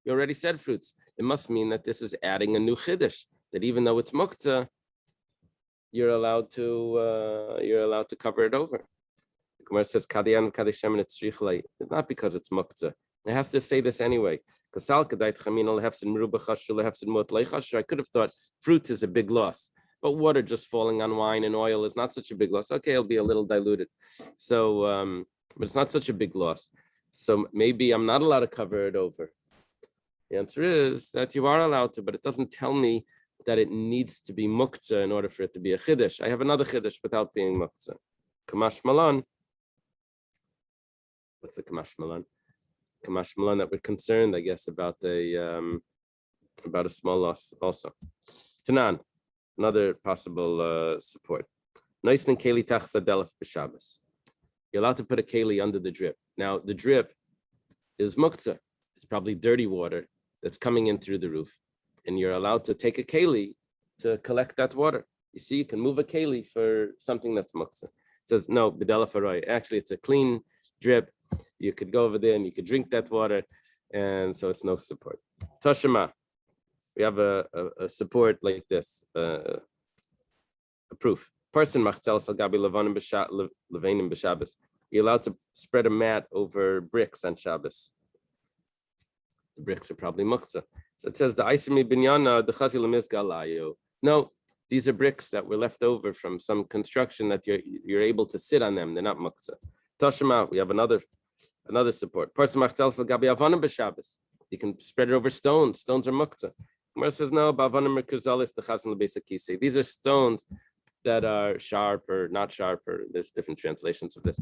you already said fruits. It must mean that this is adding a new chiddush, that even though it's muktzah, you're allowed to cover it over. The Gemara says kadiyan kadishem, it's not because it's muktzah. It has to say this anyway. I could have thought fruit is a big loss, but water just falling on wine and oil is not such a big loss. Okay, it'll be a little diluted. So, but it's not such a big loss. So maybe I'm not allowed to cover it over. The answer is that you are allowed to, but it doesn't tell me that it needs to be muktzah in order for it to be a chiddush. I have another chiddush without being muktzah. Kamash malan. What's the kamash malan? Kamash malan that we're concerned, I guess, about a small loss also. Tanan, another possible support. Nice than keli tachsa delaf b'Shabbos. You're allowed to put a keli under the drip. Now the drip is muktzah. It's probably dirty water that's coming in through the roof, and you're allowed to take a keli to collect that water. You see, you can move a keli for something that's muktzah. It says no, b'delaf haroy. Actually, it's a clean drip. You could go over there and you could drink that water, and so it's no support. Tashema, we have a support like this, a proof. Person machtel salgabi levanim b'Shabbos. You're allowed to spread a mat over bricks on Shabbos. The bricks are probably muktzah. So it says the isimi binyana the chazil galayu. No, these are bricks that were left over from some construction that you're able to sit on them. They're not muktzah. Tashema, we have another support. Person machtel salgabi avanim b'Shabbos. You can spread it over stones. Stones are muktzah. Gemara says no. Bavanim merkuzalis the chazil lebesakisi. These are stones that are sharp or not sharp, or there's different translations of this,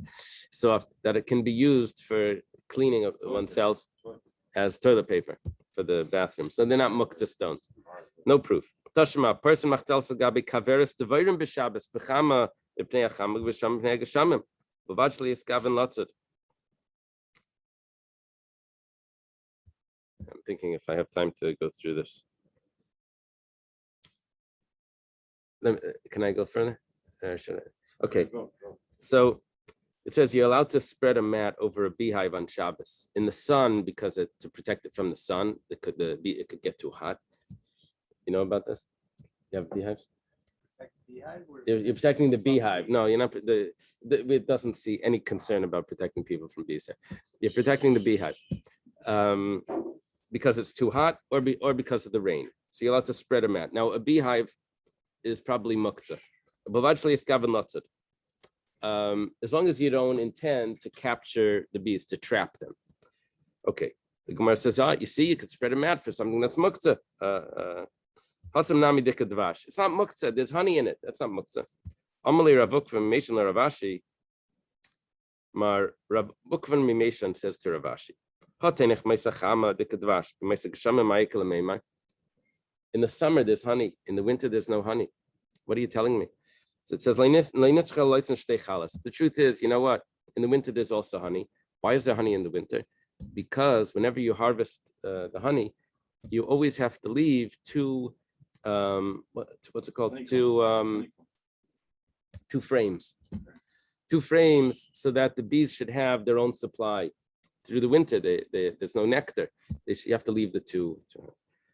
so that it can be used for cleaning of oneself as toilet paper for the bathroom. So they're not muktzah stones. No proof. Tashma, person machtel sagabi kaveris devorim b'Shabbos b'chama ibnei achamig b'sham b'nei geshamim b'vachli iskaven lotzot. I'm thinking if I have time to go through this. Can I go further? Or should I? Okay. So it says you're allowed to spread a mat over a beehive on Shabbos in the sun because to protect it from the sun. It could get too hot. You know about this? You have beehives? protect the beehive? Or You're protecting the beehive. No, you're not. It doesn't see any concern about protecting people from bees. You're protecting the beehive because it's too hot or because of the rain. So you're allowed to spread a mat. Now, a beehive is probably muktzah. As long as you don't intend to capture the bees, to trap them. Okay. The Gemara says, you see, you could spread a mat for something that's muktzah. Hasam nami dika dvash. It's not muktzah. There's honey in it. That's not muktzah. Amali Rav Ukvan Mimeshan Ravashi. Mar Rav Ukvan Mimeshan says to Ravashi, Hatenech meisa chama dika dvash. Meisa geshama ma'ikal meimai. In the summer, there's honey. In the winter, there's no honey. What are you telling me? So it says, the truth is, you know what? In the winter, there's also honey. Why is there honey in the winter? Because whenever you harvest the honey, you always have to leave two, what's it called? Two frames. Two frames so that the bees should have their own supply. Through the winter, there's no nectar. You have to leave the two.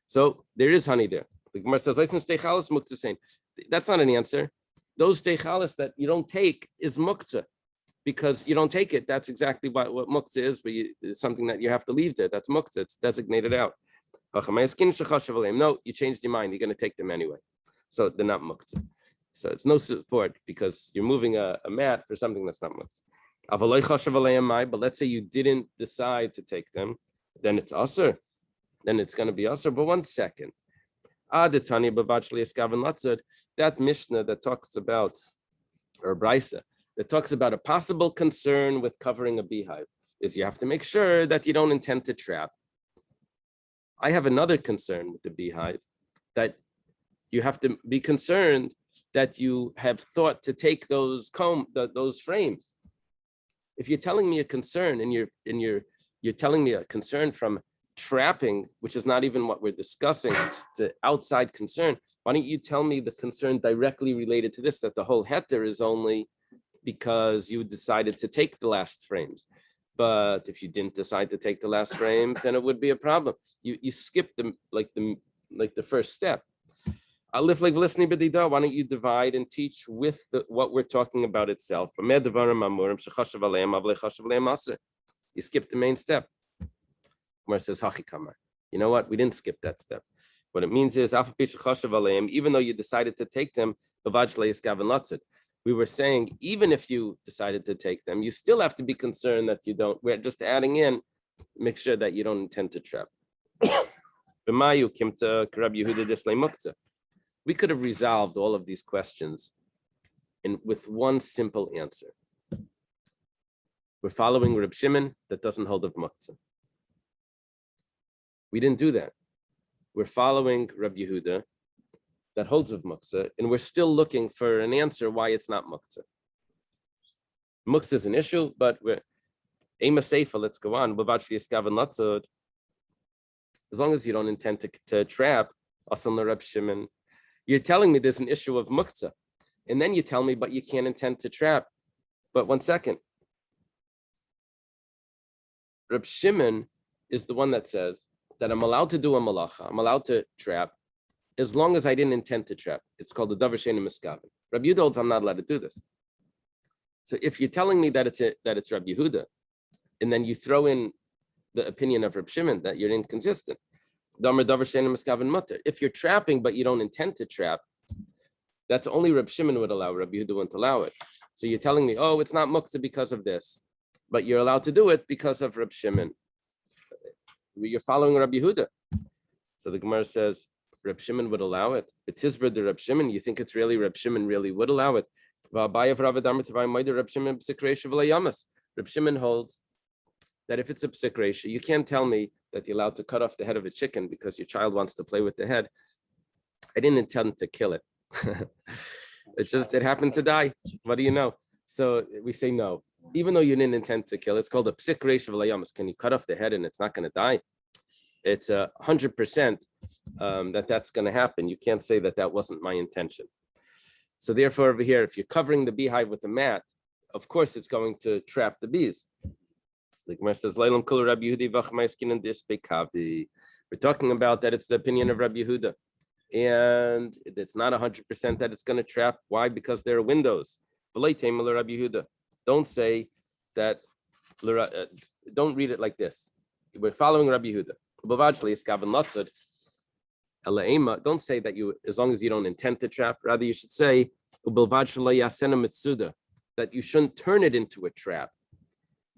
So there is honey there. The Gemara says, that's not an answer. Those teichalas that you don't take is muktzah, because you don't take it. That's exactly what muktzah is, but it's something that you have to leave there. That's muktzah. It's designated out. No, you changed your mind. You're going to take them anyway. So they're not muktzah. So it's no support because you're moving a mat for something that's not muktzah. But let's say you didn't decide to take them, then it's asur. Then it's going to be asur. But 1 second. That Mishnah that talks about, or Beitza, that talks about a possible concern with covering a beehive is you have to make sure that you don't intend to trap. I have another concern with the beehive, that you have to be concerned that you have thought to take those frames. If you're telling me a concern and you're telling me a concern from trapping, which is not even what we're discussing, it's an outside concern. Why don't you tell me the concern directly related to this, that the whole heter is only because you decided to take the last frames. But if you didn't decide to take the last frames, then it would be a problem. You skipped them like the first step. I'll live like listening, but why don't you divide and teach with what we're talking about itself? You skipped the main step. Where it says Hachikamar. You know what? We didn't skip that step. What it means is, even though you decided to take them, we were saying, even if you decided to take them, you still have to be concerned that you don't. We're just adding in, make sure that you don't intend to trap. We could have resolved all of these questions with one simple answer. We're following Reb Shimon that doesn't hold of muktzah. We didn't do that. We're following Reb Yehuda that holds of muktzah, and we're still looking for an answer why it's not muktzah. Muktzah is an issue, but we're Ema Seifa, let's go on. As long as you don't intend to trap, Asal Reb Shimon, you're telling me there's an issue of muktzah, and then you tell me, but you can't intend to trap. But 1 second. Reb Shimon is the one that says that I'm allowed to do a malacha, I'm allowed to trap, as long as I didn't intend to trap. It's called the davar she'eino miskaven. Reb Yehuda holds I'm not allowed to do this. So if you're telling me that it's Reb Yehuda, and then you throw in the opinion of Reb Shimon that you're inconsistent, davar she'eino miskaven mutter. If you're trapping but you don't intend to trap, that's only Reb Shimon would allow. Reb Yehuda wouldn't allow it. So you're telling me, oh, it's not muktzah because of this, but you're allowed to do it because of Reb Shimon. You're following Reb Yehuda. So the Gemara says Reb Shimon would allow it. But Tisbra de Reb Shimon, you think it's really Reb Shimon really would allow it? Reb Shimon holds that if it's a psik reisha, you can't tell me that you're allowed to cut off the head of a chicken because your child wants to play with the head. I didn't intend to kill it. It happened to die. What do you know? So we say no. Even though you didn't intend to kill, it's called a psik reisha v'layamas. Can you cut off the head and it's not going to die? It's 100% that's going to happen. You can't say that wasn't my intention. So therefore, over here, if you're covering the beehive with a mat, of course it's going to trap the bees. The Gemara says, we're talking about that it's the opinion of Rabbi Yehuda. and it's not 100% that it's going to trap. Why? Because there are windows. Don't say that. Don't read it like this. We're following Rabbi Yehuda. Don't say that you, as long as you don't intend to trap. Rather, you should say that you shouldn't turn it into a trap.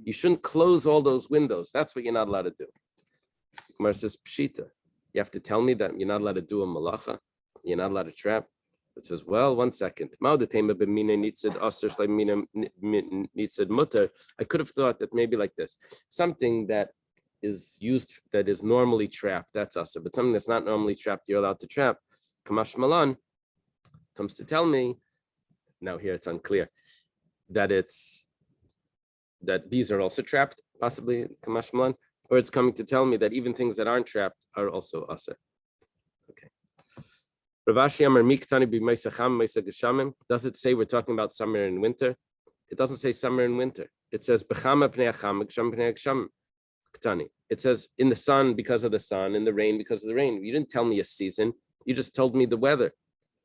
You shouldn't close all those windows. That's what you're not allowed to do. Gemara says pshita. You have to tell me that you're not allowed to do a malacha. You're not allowed to trap. It says, well, 1 second. I could have thought that maybe like this. Something that is used, that is normally trapped, that's usher. But something that's not normally trapped, you're allowed to trap. Kamash Malan comes to tell me, now here it's unclear, that bees are also trapped, possibly Kamash Malan, or it's coming to tell me that even things that aren't trapped are also usher. Okay. Does it say we're talking about summer and winter? It doesn't say summer and winter. It says it says in the sun because of the sun, in the rain because of the rain. You didn't tell me a season. You just told me the weather.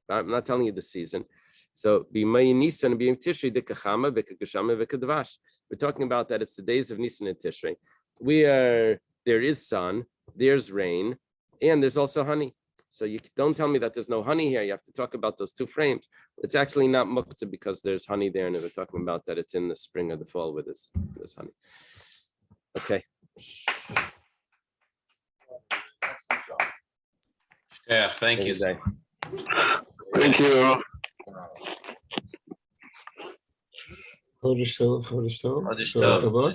I'm not telling you the season. So we're talking about that it's the days of Nisan and Tishrei, where there is sun, there's rain, and there's also honey. So you don't tell me that there's no honey here. You have to talk about those two frames. It's actually not muktzah because there's honey there, and we're talking about that it's in the spring or the fall where there's honey. Okay. Excellent job. Yeah, thank you. Day. Thank you. Chodesh Tov.